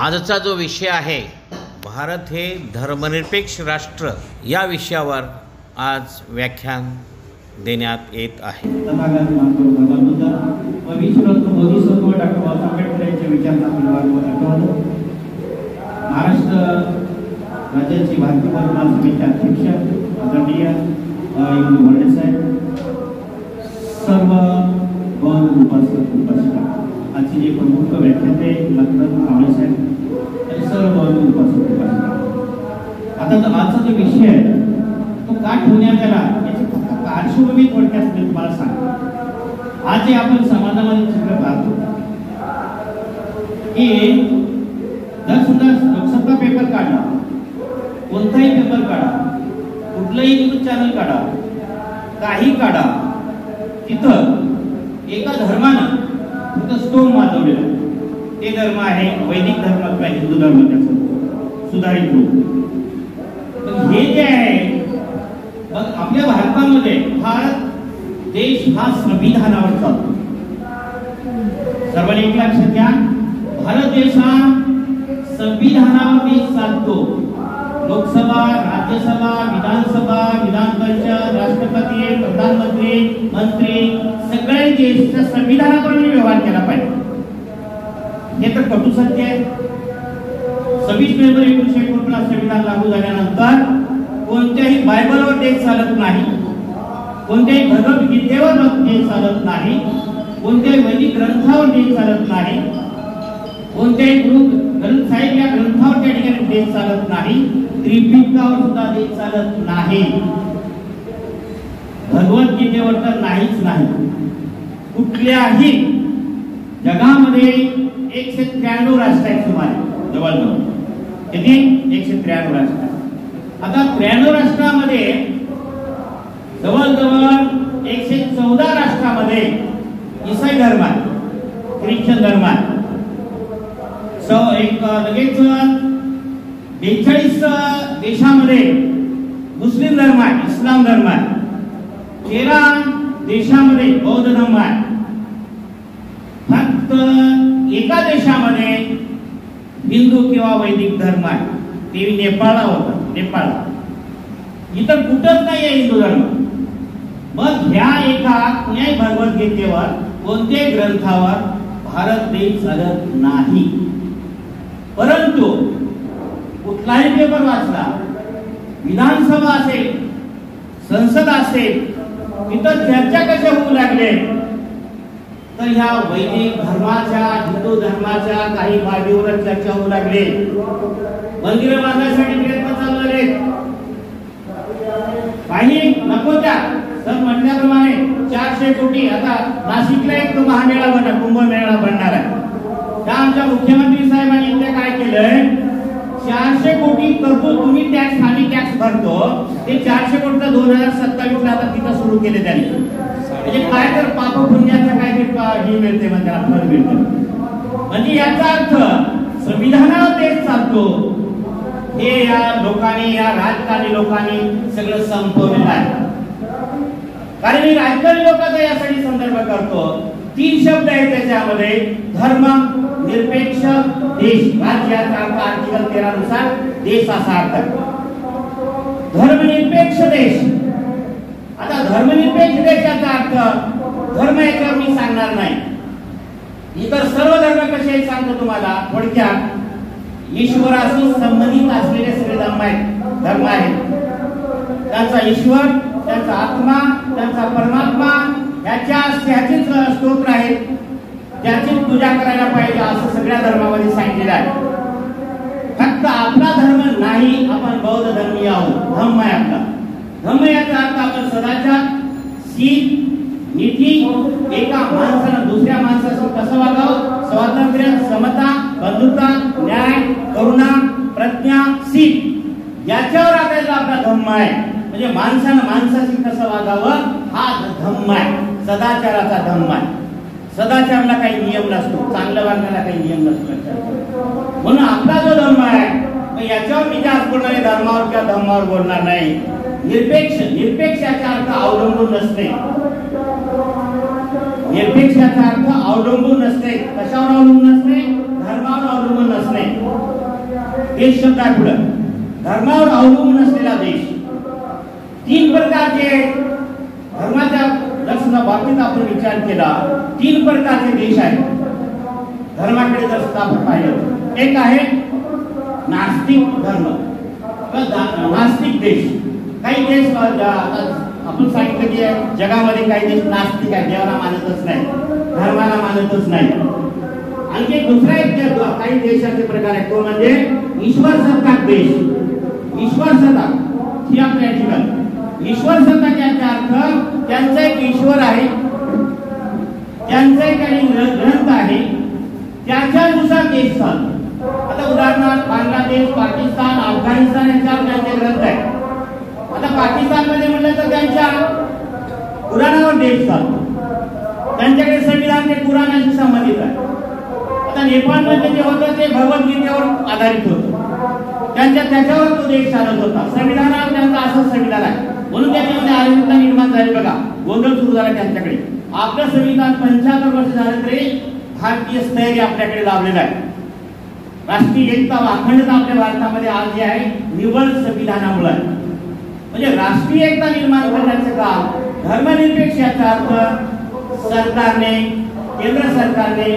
आजचा जो विषय आहे भारत हे धर्मनिरपेक्ष राष्ट्र या विषयावर आज व्याख्यान देण्यात येत आहे। महाराष्ट्र राज्याची भारतीय परिवहन समिती अध्यक्ष आदरणीय इंदू साहेब, सर्व गौरव उपस्थित आजचे जे प्रमुख व्याख्याते लखनऊ कावळे साहेब आणि सर्व गौरव उपस्थित। आता आजचा जो विषय आहे तो का ठेवण्यात आला याची फक्त पार्श्वभूमी थोडक्यात मी तुम्हाला सांगतो। आज जे आपण समाजामध्ये चित्र पाहतो की जर सुद्धा लोकसत्ता पेपर काढला, कोणताही पेपर काढा, कुठलाही न्यूज चॅनल काढा, काही काढा, तिथं एका धर्मानं फक्त स्तोम वाजवलेला ते धर्म आहे वैदिक धर्म किंवा हिंदू धर्म, त्याचं सुधारित रूप। हे जे आहे आपल्या भारतामध्ये भारत देश हा संविधानावर चालतो। सर्वांनी एक लक्षात घ्या, भारत देश हा संविधानावर देश चालतो। लोकसभा, राज्यसभा, विधानसभा, विधान परिषद, राष्ट्रपती, प्रधानमंत्री, मंत्री सगळे देशाच्या संविधानाप्रमाणे व्यवहार केला पाहिजे। हे तर कटू सत्य आहे। 26 नोव्हेंबर 1949 संविधान लागू झाल्यानंतर कोणत्याही बायबलवर देश चालत नाही, कोणत्याही भगवद्गीतेवर देश चालत नाही, कोणत्याही वैदिक ग्रंथावर देश चालत नाही, कोणत्याही ग्रंथ साहिब या ग्रंथावर त्या ठिकाणी देश चालत नाही, त्रिपिटकावर सुद्धा देश चालत नाही, भगवद्गीतेवर तर नाहीच नाही। कुठल्याही जगामध्ये 193 राष्ट्र आहेत सुमारे, जवळजवळ किती 193 राष्ट्र। आता 93 राष्ट्रामध्ये जवळजवळ 114 राष्ट्रामध्ये ईसाई धर्म आहे, ख्रिश्चन धर्म आहे। लगेच 42 देशामध्ये मुस्लिम धर्म आहे, इस्लाम धर्म आहे। 13 देशामध्ये बौद्ध धर्म आहे। फक्त एका देशामध्ये हिंदू किंवा वैदिक धर्म आहे, ते नेपाळला होता, नेपाळ। इतर कुठंच नाही आहे हिंदू धर्म। मग ह्या एका कुण्याही भगवद्गीतेवर कोणत्याही ग्रंथावर भारत देश चालत नाही। परंतु कुठलाही पेपर वाचला, विधानसभा असेल, संसद असेल, तिथं चर्चा कशा होऊ लागले तर ह्या वैदिक धर्माच्या, हिंदू धर्माच्या काही बाबीवर चर्चा होऊ लागले। मंदिरं बांधण्यासाठी प्रयत्न चालू झाले, काही नको त्या सर म्हटल्याप्रमाणे 400 कोटी। आता नाशिकला एक महामेळा बनणार, कुंभमेळा बनणार आहे। त्या आमच्या मुख्यमंत्री साहेबांनी इथे काय केलंय, 400 कोटी तरतूद तुम्ही टॅक्स, स्थानिक टॅक्स भरतो, ते 400 कोटी 2027 ला आता तिथं सुरू केले त्यांनी। म्हणजे काय तर पाप पुण्याचं काय हे मिळते, म्हणजे त्याला फळ मिळते। म्हणजे याचा अर्थ संविधानावर देश चालतो हे या लोकांनी, या राजकारणी लोकांनी सगळं संपवलेलं आहे। कारण मी राजकारणी लोकांचा यासाठी संदर्भ करतो, 3 शब्द आहेत त्याच्यामध्ये, धर्म निरपेक्ष देश। राज्याचा अर्थ आर्टिकल 13 नुसार देश असा अर्थ आहे, धर्मनिरपेक्ष देश। आता धर्मनिरपेक्ष देशाचा अर्थ धर्म याच्यावर मी सांगणार नाही, इतर सर्व धर्म कसे आहेत सांगतो तुम्हाला थोडक्यात। ईश्वराशी संबंधित असलेले सगळे धर्म आहेत। त्यांचा ईश्वर, त्यांचा आत्मा, त्यांचा परमात्मा ह्याचेच स्तोत्र आहेत, त्याची पूजा करायला पाहिजे असं सगळ्या धर्मामध्ये सांगितलेलं आहे। फक्त आपला धर्म नाही, आपण बौद्ध धर्मीय आहोत, धम्म आहे आपला। धम्म याचा अर्थ आपण सदाचार, शील, नीती, एका माणसानं दुसऱ्या माणसाशी कसं वागावं, स्वातंत्र्य, समता, बंधुता, न्याय, करुणा, प्रज्ञा, शील याच्यावर आधारित आपला धम्म आहे। म्हणजे माणसानं माणसाशी कसं वागावं हा धम्म आहे, सदाचाराचा धम्म आहे। सदाचाराला काही नियम नसतो, चांगलं वागण्याला काही नियम नसतो। म्हणून आपला जो धर्म आहे याच्यावर मी जास्त बोलणार नाही, धर्मावर किंवा धम्मावर बोलणार नाही। निरपेक्षाचा अर्थ अवलंबून नसते, निरपेक्षाचा अर्थ अवलंबून नसते, कशावर अवलंबून नसते, धर्मावर अवलंबून नसणे, देश शब्द आहे पुढं, धर्मावर अवलंबून असलेला देश. 3 प्रकारचे धर्माच्या जर बाबतीत आपण विचार केला, 3 प्रकारचे देश आहेत धर्माकडे जर सुद्धा आपण पाहिलं. एक आहे नास्तिक धर्म किंवा नास्तिक देश. काही देश आपण सांगितलं की जगामध्ये काही देश नास्तिक आहेत, देवाला मानतच नाही, धर्माला मानतच नाही. आणखी दुसरा एक काही देशाचे प्रकार आहेत, तो म्हणजे ईश्वर सत्ताक देश. ईश्वर सत्ताक ही आपल्या ठिकाणी ईश्वर सत्ताक याचा अर्थ त्यांचा एक ईश्वर आहे, त्यांचा एक ग्रंथ आहे, त्याच्यानुसार देश चालतो. आता उदाहरणार्थ बांगलादेश, पाकिस्तान, अफगाणिस्तान यांच्यावर त्यांचे ग्रंथ आहे. आता पाकिस्तानमध्ये म्हटलं तर त्यांच्या कुराणावर देश चालतो, त्यांच्याकडे संविधान ते कुराणाशी संबंधित आहे. आता नेपाळमध्ये जे होतं ते भगवद्गीतेवर आधारित होतं, त्याच्यावर तो देश चालत होता. संविधानावर त्यांचं असं संविधान आहे, म्हणून त्याच्यामध्ये अराजकता निर्माण झाली. बघा, गोंधळ सुरू झाला त्यांच्याकडे. आपलं संविधान 75 वर्ष झालं तरी भारतीय स्थैर्य आपल्याकडे लाभलेलं आहे. राष्ट्रीय एकता व अखंडता आपल्या भारतामध्ये आज जे आहे निव्वळ संविधानामुळे आहे. म्हणजे राष्ट्रीय एकता निर्माण करण्याचं काम धर्मनिरपेक्ष याचा अर्थ सरकारने, केंद्र सरकारने,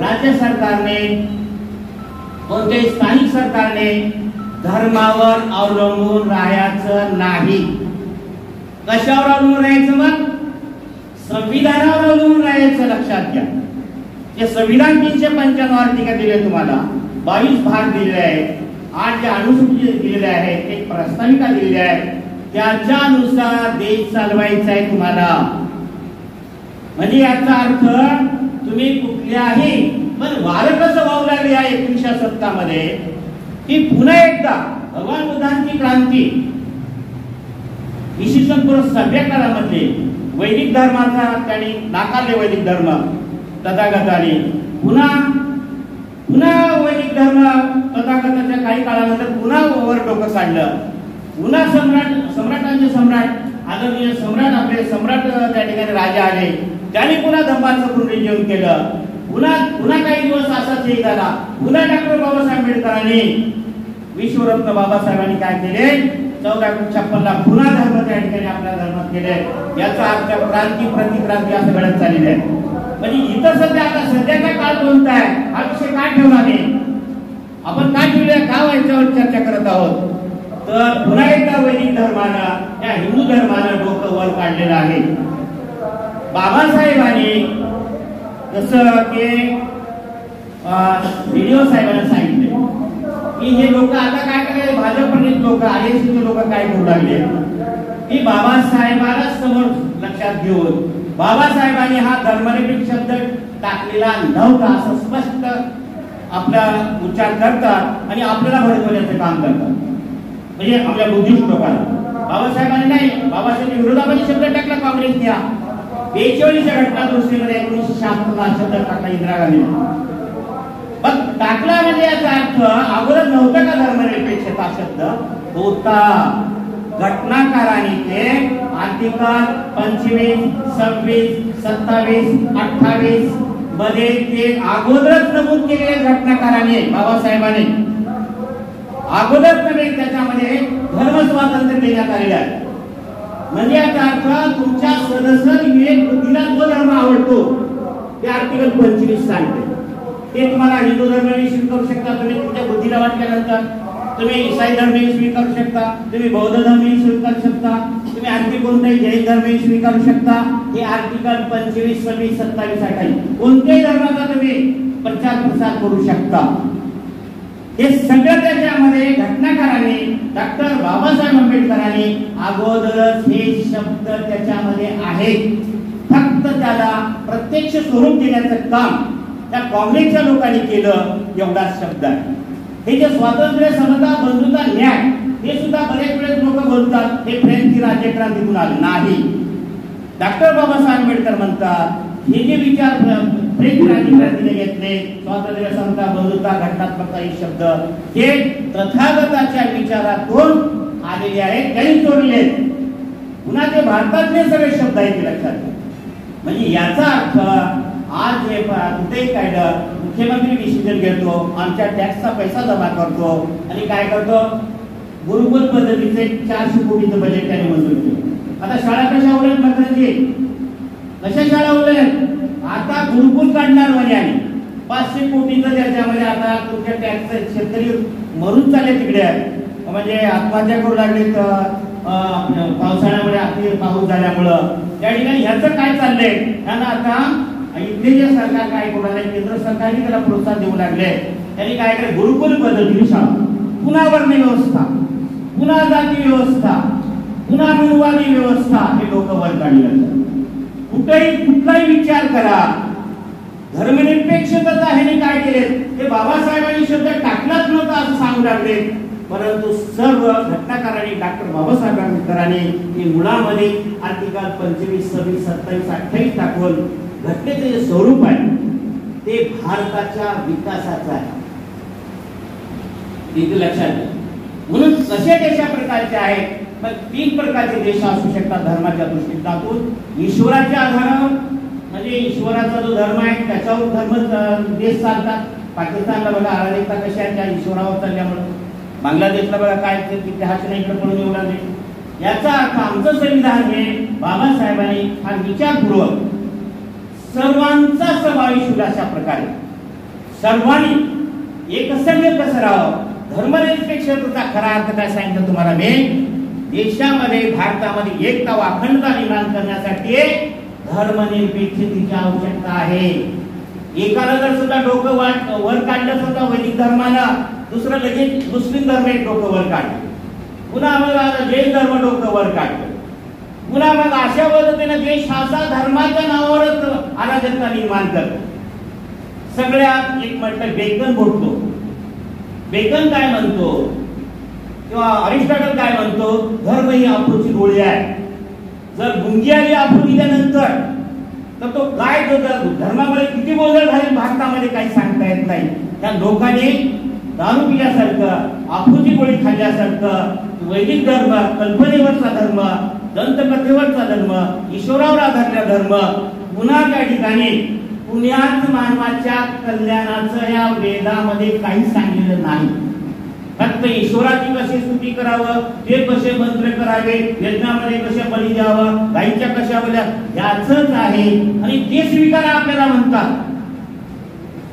राज्य सरकारने, कोणत्याही स्थानिक सरकारने धर्मावर अवलंबून राहायचं नाही. कशावर अवलंबून राहायचं? मग संविधानावर अवलंबून राहायचं. लक्षात घ्या, हे संविधान 395 आर्टिकल दिले तुम्हाला, 22 भाग दिलेले आहेत, 8 ज्या अनुसूची दिलेल्या आहेत, एक प्रस्ताविका दिलेली आहे, त्याच्यानुसार देश चालवायचा आहे तुम्हाला. म्हणजे याचा अर्थ तुम्ही कुठल्याही पण वारं कसं वाहू लागले या 21व्या शतकामध्ये की पुन्हा एकदा भगवान बुद्धांची क्रांती इसवी सन पूर्व 7व्या काळामध्ये वैदिक धर्माचा त्यांनी नाकारले. वैदिक धर्म तथागताने पुन्हा वैदिक धर्म तथागताच्या काही काळानंतर पुन्हा वर डोकं काढलं. पुन्हा सम्राटांचे सम्राट आदरणीय सम्राट आपले सम्राट त्या ठिकाणी राजा आले, त्यांनी पुन्हा धर्माचं पुनरुज्जीवन केलं. पुन्हा काही दिवस असाच हे झाला. पुन्हा डॉक्टर बाबासाहेब आंबेडकरांनी, विश्वरत्न बाबासाहेबांनी काय केले, 1456 ला पुन्हा धर्म त्या ठिकाणी आपल्या धर्मात केले. याचा अर्थ क्रांती प्रतिक्रांती असं घडत चाललेलं आहे. म्हणजे इथं सध्या आता सध्याचा काळ कोणता आहे हा विषय काय ठेवला नाही आपण, काय ठेवलंय का याच्यावर चर्चा करत आहोत. तर पुन्हा एकदा वैदिक धर्मानं, या हिंदू धर्मानं डोकं वर काढलेलं आहे. बाबासाहेबांनी जसं की व्हिडिओ साहेबांना सांगितले की हे लोक आता काय करायचे, भाजपचे लोक, आरएसएसचे लोक काय करू लागले की बाबासाहेबांना समोर लक्षात घेऊन बाबासाहेबांनी हा धर्मनिरपेक्ष शब्द टाकलेला नव्हता असं स्पष्ट आपला उच्चार करतात आणि आपल्याला भडकवण्याचं काम करतात. म्हणजे आपल्या बुद्धिस्ट लोकांना बाबासाहेबांनी नाही, बाबासाहेबांच्या विरोधामध्ये शब्द टाकला काँग्रेसने. 42च्या घटना दुरुस्तीमध्ये 1976 शब्द टाकला इंदिरा गांधी. पण टाकला म्हणजे याचा अर्थ अगोदर नव्हता का धर्मनिरपेक्षता शब्द? होता. घटनाकारांनी ते आर्टिकल 25, 26, 27, 28 मध्ये ते अगोदरच नमूद केलेले घटनाकारांनी, बाबासाहेबांनी अगोदर त्याच्यामध्ये धर्म स्वातंत्र्य देण्यात आलेलं आहे. म्हणजे याचा अर्थ तुमच्या सदस्य विवेक बुद्धीला जो धर्म आवडतो ते आर्टिकल 25 सांगते. ते तुम्हाला हिंदू धर्म स्वीकारू शकता, तुम्ही तुमच्या बुद्धीला वाटल्यानंतर तुम्ही ईसाई धर्म स्वीकारू शकता, तुम्ही बौद्ध धर्म स्वीकारू शकता, तुम्ही आणखी कोणताही जैन धर्म स्वीकारू शकता. हे आर्टिकल 25, 26, 27 आहे. कोणत्याही धर्माचा तुम्ही प्रचार प्रसार करू शकता. हे सगळं त्याच्यामध्ये घटनाकारांनी, डॉक्टर बाबासाहेब आंबेडकरांनी अगोदरच हे शब्द त्याच्यामध्ये आहेत. फक्त त्याला प्रत्यक्ष स्वरूप देण्याचं काम त्या काँग्रेसच्या लोकांनी केलं, एवढाच शब्द आहे. हे जे स्वातंत्र्य, समता, बंधुता, न्याय हे सुद्धा बरेच वेळेस लोक बोलतात हे फ्रेंचची राज्यक्रांतीतून आलं नाही. डॉक्टर बाबासाहेब आंबेडकर म्हणतात हे जे विचार फ्रेंच राज्यक्रांतीने घेतले, स्वातंत्र्य, समता, बंधुता, घटनात्मकता हे शब्द हे तथागताच्या विचारातून आलेले आहेत, त्यांनी तोडले. पुन्हा ते भारतातले सगळे शब्द आहेत, लक्षात घ्या. म्हणजे याचा अर्थ आज हे कुठेही काढलं मुख्यमंत्री डिसिजन घेतो, आमच्या टॅक्सचा पैसा जमा करतो आणि काय करतो, गुरुकुल पद्धतीचे 400 कोटीचं बजेट त्याने मंजूर केलं. आता शाळा कशा उलट मात्रांची, कशा शाळा उलट, आता गुरुकुल काढणार म्हणे आणि 500 कोटीचं त्याच्यामध्ये. आता तुमच्या टॅक्स शेतकरी मरून चालले तिकडे, म्हणजे आत्महत्या करू लागले पावसाळ्यामध्ये अति पाऊस झाल्यामुळं. त्या ठिकाणी ह्याचं काय चाललंय, त्यांना आता इथले जे सरकार काय करू लागले, केंद्र सरकारने त्याला प्रोत्साहन देऊ लागले. त्यांनी काय केलं, गुरुकुल पद्धतीने शाळा, पुन्हा वर्ण व्यवस्था, पुन्हा जाती व्यवस्था, पुन्हा अनुवादी व्यवस्था, हे लोक वर काढले. कुठलाही विचार करा, धर्मनिरपेक्षता ह्याने काय केले, ते बाबासाहेबांनी शब्द टाकलाच नव्हता असं सांगू लागले. परंतु सर्व घटनाकारांनी डॉक्टर बाबासाहेब आंबेडकरांनी हे मुळामध्ये आर्टिकल 25, 26, 27, 28 टाकून घटनेचे जे स्वरूप आहे ते भारताच्या विकासाचं आहे, ते लक्षात घ्या. म्हणून कसे देशा प्रकारचे आहेत, मग 3 प्रकारचे देश असू शकतात धर्माच्या दृष्टिकोनातून. ईश्वराच्या आधारावर, म्हणजे ईश्वराचा जो धर्म आहे त्याच्यावर धर्म देश चालतात. पाकिस्तानला बघा आराधकता कशा आहे, त्या ईश्वरावर चालल्यामुळे. बांगलादेशला बघा काय इतिहास नाही इकडे पडून एवढा नाही. याचा अर्थ आमचं संविधान हे बाबासाहेबांनी हा विचारपूर्वक सर्वांचा समावेश होईल अशा प्रकारे सर्वांनी एकसंघ कसं राहावं. धर्मनिरपेक्षतेचा खरा अर्थ काय सांगितलं तुम्हाला मी, देशामध्ये भारतामध्ये एकता व अखंडता निर्माण करण्यासाठी धर्मनिरपेक्षतेची आवश्यकता आहे. एकाला जर सुद्धा डोकं वर काढलं सुद्धा वैदिक धर्मानं, दुसरं लगेच मुस्लिम धर्म एक डोकं वर काढलं, पुन्हा मग जैन धर्म डोकं वर काढलं, पुन्हा मग अशा पद्धतीने देश हा धर्माच्या नावावरच अराजकता निर्माण करतो. सगळ्यात एक म्हटलं बेकन बोलतो, बेकन काय म्हणतो किंवा अरिस्टॉटल काय म्हणतो, धर्म ही अफूची गोळी आहे. जर गुंगी आली अफू दिल्यानंतर तर तो काय धर्मामध्ये किती गोंधळ झाले भारतामध्ये काही सांगता येत नाही. त्या लोकांनी दारू पिल्यासारखं, अफूची गोळी खाल्ल्यासारखं, वैदिक धर्म, कल्पनेवरचा धर्म, दंतकथेवरचा धर्म, ईश्वरावर आधारलेला धर्म, पुन्हा त्या ठिकाणी पुण्यात मानवाच्या कल्याणाचं या वेदामध्ये काही सांगितलं नाही. फक्त ईश्वराची कशी स्तुती करावं, ते कसे मंत्र करावे, यज्ञामध्ये कशा बळी द्यावं, गायीच्या कशा बल्या, याचंच आहे. आणि ते स्वीकारा आपल्याला म्हणतात.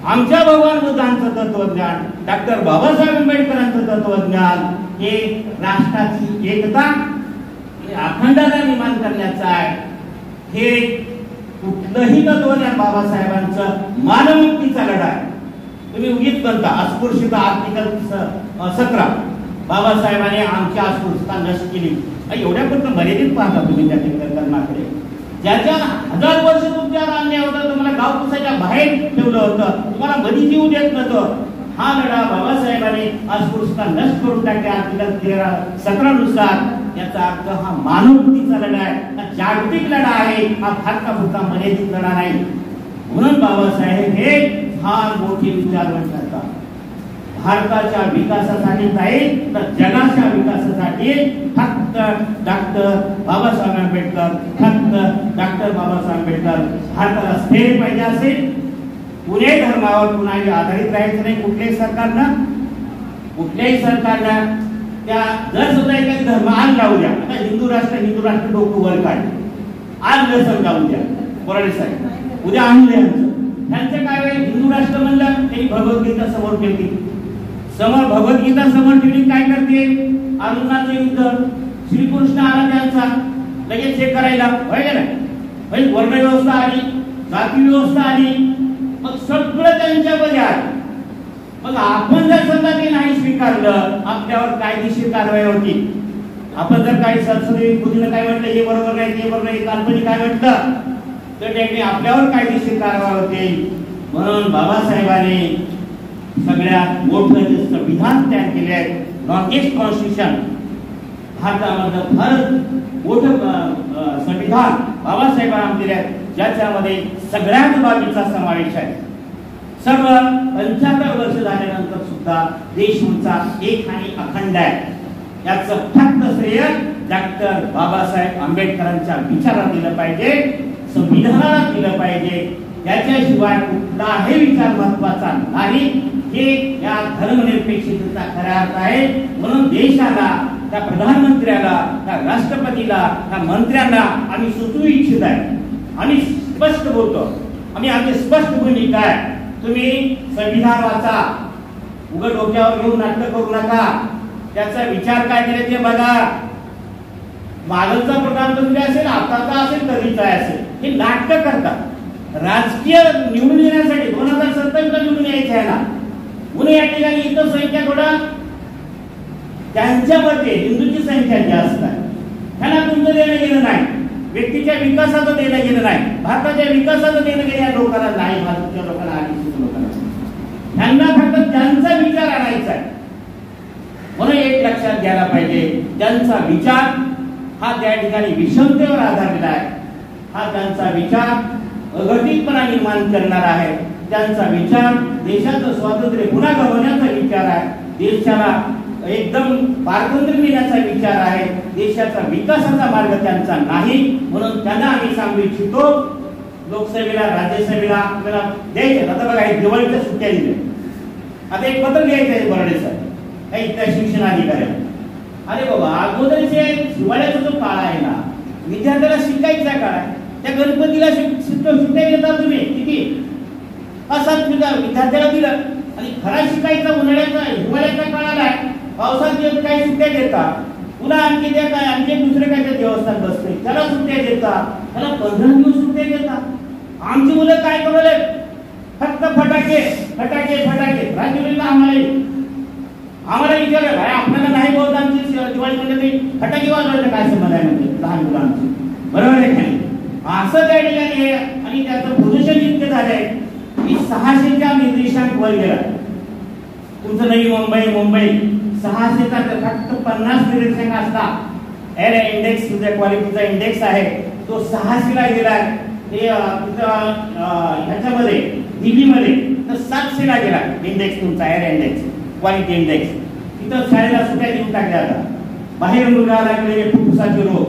आमच्या भगवान बुद्धांचं तत्वज्ञान, डॉक्टर बाबासाहेब आंबेडकरांचं तत्वज्ञान हे राष्ट्राची एकता अखंडता निर्माण करण्याचं आहे. हे कुठलंही तत्वज्ञान बाबासाहेबांचं मानवमुक्तीचा लढा आहे. तुम्ही उगीच म्हणता अस्पृश्यता आर्टिकल 17, बाबासाहेबांनी आमची अस्पृश्यता नष्ट केली. एवढ्यापर्यंत मर्यादित पाहता तुम्ही त्या धर्माकडे. ज्याच्या 1000 वर्ष तुमच्यावर अन्याय होता, तुम्हाला गाव कुसाच्या बाहेर ठेवलं होतं, तुम्हाला मध्ये जीव देत नव्हतं, हा लढा बाबासाहेबांनी अस्पृश्यता नष्ट करून टाकल्या आर्टिकल 17 नुसार. याचा अर्थ हा मानवमुक्तीचा लढा आहे, हा जागतिक लढा आहे, हा भारतापुरता मर्यादित लढा नाही. म्हणून बाबासाहेब हे फार मोठे विचार करतात. भारताच्या विकासासाठी नाही तर जगाच्या विकासासाठी फक्त डॉक्टर बाबासाहेब आंबेडकर, फक्त डॉक्टर बाबासाहेब आंबेडकर. भारताला स्थैर्य पाहिजे असेल, कुठल्याही धर्मावर कुणाही आधारित राहायचं नाही. कुठल्याही सरकारनं त्या जर सुद्धा एखादी धर्म आज लावू द्या, आता हिंदू राष्ट्र डोकं वर काढले, आज नसेल लावू द्या कोराडे साहेब, उद्या आणू द्या. त्यांचं काय होईल, हिंदू राष्ट्र म्हणलं त्यांनी भगवद्गीता समोर ठेवली, भगवद्गीता समोर ठेवली काय करते, अर्जुनाचं युद्ध, श्रीकृष्ण आला त्यांचा लगेच हे करायला होय ना, वर्ण व्यवस्था आली, जाती व्यवस्था आली, मग सगळं त्यांच्यामध्ये आलं. मग आपण जर समजा ते नाही स्वीकारलं, आपल्यावर कायदेशीर कारवाई होती. आपण जर काही संसदीय बुद्धीनं काय म्हटलं, हे बरोबर नाही, ते बरोबर नाही, काल्पनिक काय म्हटलं, तर त्यांनी आपल्यावर कायदेशीर कारवाई होती. म्हणून बाबासाहेबांनी सगळ्यात मोठं जे संविधान तयार केले आहे, लॉंगेस्ट कॉन्स्टिट्यूशन, भारतामधलं फार मोठं संविधान बाबासाहेबांनी दिले आहे, ज्याच्यामध्ये सगळ्याच बाबीचा समावेश आहे. सर्व 75 वर्ष झाल्यानंतर सुद्धा देश आमचा एक आणि अखंड आहे. याचं फक्त श्रेय डॉक्टर बाबासाहेब आंबेडकरांच्या विचारात दिलं पाहिजे, संविधानाला दिलं पाहिजे. त्याच्याशिवाय कुठलाही विचार महत्वाचा नाही, हे या धर्मनिरपेक्षतेचा खरा अर्थ आहे. म्हणून देशाला, त्या प्रधानमंत्र्याला, त्या राष्ट्रपतीला, त्या मंत्र्यांना आम्ही सुचवू इच्छित आहे. आम्ही स्पष्ट बोलतो, आमची स्पष्ट भूमिका आहे. तुम्ही संविधान वाचा, उघड डोक्यावर घेऊन नाटक करू नका. त्याचा विचार काय केले ते बघा. मागचा प्रधानमंत्री असेल, आताचा असेल, कधीचा असेल, हे नाटक करतात राजकीय निवडून येण्यासाठी. 2027 ला निवडून यायचे आहे ना, म्हणून या ठिकाणी इथं संख्या थोडा त्यांच्यामध्ये हिंदूची संख्या जास्त आहे. त्यांना तुमचं देणं गेलं नाही, व्यक्तीच्या विकासाचं देणं गेलं नाही, भारताच्या विकासाचं देणं गेलं या लोकांना नाही, भारताच्या लोकांना आदिवासी लोकांना. त्यांना फक्त त्यांचा विचार आणायचा आहे. म्हणून एक लक्षात घ्यायला पाहिजे, त्यांचा विचार हा त्या ठिकाणी विषमतेवर आधारलेला आहे. हा त्यांचा विचार अघटितपणा निर्माण करणार आहे. त्यांचा विचार देशाचं स्वातंत्र्य पुन्हा गमावण्याचा विचार आहे. देशाला एकदम पारतंत्र्य मिळण्याचा विचार आहे. देशाचा विकासाचा मार्ग त्यांचा नाही. म्हणून त्यांना आम्ही सांगू इच्छितो, लोकसभेला, राज्यसभेला आपल्याला द्यायचे. आता बघा, दिवाळीच्या सुट्ट्या दिल्या, आता एक पत्र लिहायचं आहे बर्डे साहेब काही त्या शिक्षणाधिकाऱ्याला. अरे बाबा, अगोदरचे हिवाळ्याचा जो काळ आहे ना, विद्यार्थ्याला शिकायचा काळ आहे. त्या गणपतीला सुट्ट्या देतात तुम्ही किती? 7 विद्यार्थ्याला दिलं. आणि खरा शिकायचा उन्हाळ्याचा हिवाळ्याच्या काळाला आहे, पावसात काही सुट्ट्या देतात. पुन्हा आणखी त्या काय आणखी दुसरे काय देवस्थान बसते, त्याला सुट्ट्या देतात. त्याला 15 दिवस सुट्ट्या देतात. आमची मुलं काय करले, फक्त फटाके फटाके फटाके. राज्यपालांना आम्हाला विचारलं, भाई आपल्याला नाही बोलत आमची दिवाळी म्हणजे फटाके वाजवायचं काय संबंध आहे म्हणजे लहान मुलांची, बरोबर आहे खाली असं त्या ठिकाणी आहे. आणि त्याचं प्रदूषण इतकं झालंय की 600च्या निर्देशांक वर गेला. तुमचं नवी मुंबई 600चा फक्त 50 निर्देशांक असता. एअर इंडेक्स, तुझ्या क्वालिटीचा इंडेक्स आहे तो 600ला गेलाय. ते ह्याच्यामध्ये दिल्लीमध्ये तर 700ला गेला इंडेक्स तुमचा, एअर इंडेक्स, क्वालिटी इंडेक्स. तिथं शाळेला सुट्ट्या देऊन टाकल्या आता. बाहेर मुलगा लागलेले फुफ्फुसाचे रोग,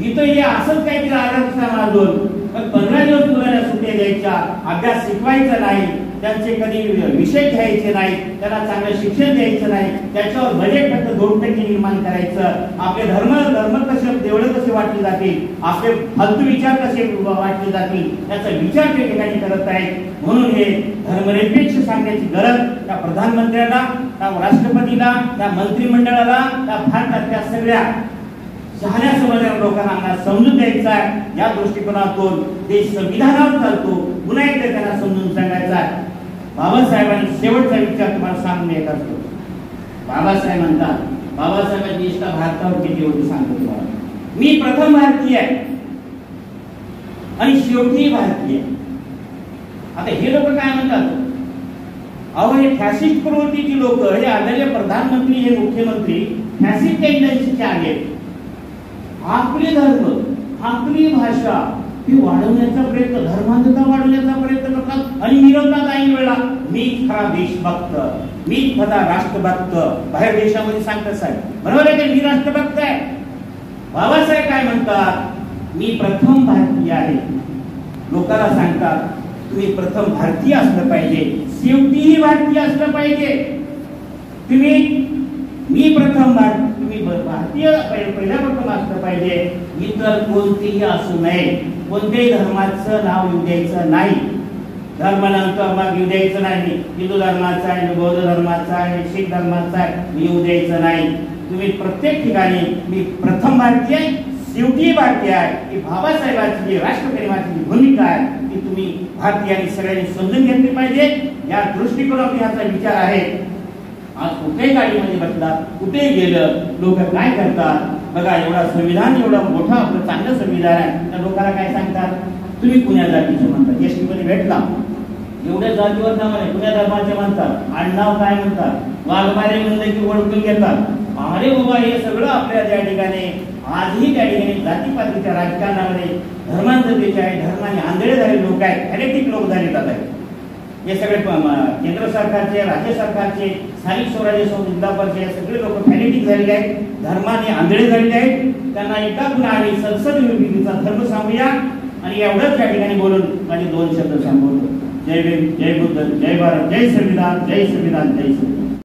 इथं हे असंच काहीतरी आरक्षण मागून पण 15 दिवस मुलांना सुट्ट्या द्यायच्या, अभ्यास शिकवायचा नाही, त्यांचे कधी विषय घ्यायचे नाही, त्यांना चांगलं शिक्षण द्यायचं नाही, त्याच्यावर बजेट फक्त 2% निर्माण करायचं. आपले धर्म कसे देवळं कसे वाटले जातील, आपले फालतू विचार कसे वाटले जातील, त्याचा विचार त्या ठिकाणी करत आहेत. म्हणून हे धर्मनिरपेक्ष सांगण्याची गरज त्या प्रधानमंत्र्याला, त्या राष्ट्रपतीला, त्या मंत्रिमंडळाला, त्या भारतातल्या सगळ्या शहाण्या समजणाऱ्या लोकांना समजून द्यायचा आहे. या दृष्टिकोनातून देश संविधानावर चालतो, पुन्हा एकदा त्यांना समजून सांगायचा आहे. बाबासाहेबांनी शेवटचा विचार तुम्हाला सांगून येत असतो. बाबासाहेब म्हणतात, बाबासाहेबांची निष्ठा भारतावर किती होती सांगतो तुम्हाला. मी प्रथम भारतीय आहे आणि शेवटी भारतीय. आता हे लोक काय म्हणतात, अहो हे फॅसिस्ट प्रवृत्तीची लोक, हे आलेले प्रधानमंत्री, हे मुख्यमंत्री फॅसिस्ट टेंडन्सीचे आहेत. आपले धर्म, आपली भाषा ही वाढवण्याचा प्रयत्न, धर्मांधता वाढवण्याचा प्रयत्न करतात. आणि मिरवतात ऐन वेळा, मीच खरा देशभक्त, मीच खरा राष्ट्रभक्त. बाहेर देशामध्ये सांगतात साहेब, बरोबर आहे, मी राष्ट्रभक्त आहे. बाबासाहेब काय म्हणतात, मी प्रथम भारतीय आहे. लोकांना सांगतात तुम्ही प्रथम भारतीय असलं पाहिजे, शेवटीही भारतीय असलं पाहिजे. मी प्रथम तुम्ही भारतीय पहिल्या प्रथम असलं पाहिजे. इतर कोणतेही असू नये, कोणत्याही धर्माचं नाव येऊ द्यायचं नाही. धर्मानंतर मग येऊ द्यायचं नाही. हिंदू धर्माचा आहे, बौद्ध धर्माचा आहे, शीख धर्माचा आहे, येऊ द्यायचं नाही. तुम्ही प्रत्येक ठिकाणी मी प्रथम भारतीय आहे, शेवटी भारतीय आहे. ही बाबासाहेबांची जी राष्ट्रप्रेमाची भूमिका आहे ती तुम्ही भारतीयांनी सगळ्यांनी समजून घेतली पाहिजे. या दृष्टिकोनातून याचा विचार आहे. आज कुठेही गाडीमध्ये बसलात, कुठेही गेलं, लोक काय करतात बघा. एवढा संविधान, एवढा मोठा आपलं चांगलं संविधान आहे, त्या लोकांना काय सांगतात, तुम्ही कुण्या जातीचे म्हणतात. एसटी मध्ये भेटला, एवढ्या जातीवर नाव आहे, कुण्या धर्माचे म्हणतात, आडनाव काय म्हणतात, वाघमारे म्हणलं की ओळखून घेतात. अरे बाबा, हे सगळं आपल्या त्या ठिकाणी आजही त्या ठिकाणी जातीपातीच्या राजकारणामध्ये धर्मांधतेचे आहे, धर्माने आंधळे झालेले लोक आहेत, फॅनेटिक लोक झाले आहेत. हे सगळे केंद्र सरकारचे, राज्य सरकारचे, स्थानिक स्वराज्य संस्थांचे सगळे लोक फॅनेटिक झालेले आहेत, धर्माने आंधळे झालेले आहेत. त्यांना एका गुन्हा आणि संसद विरोधीचा धर्म सांगूया आणि एवढंच या ठिकाणी बोलून माझे 2 शब्द संपवतो. जय भीम, जय बुद्ध, जय भारत, जय संविधान, जय संविधान, जय संविधान.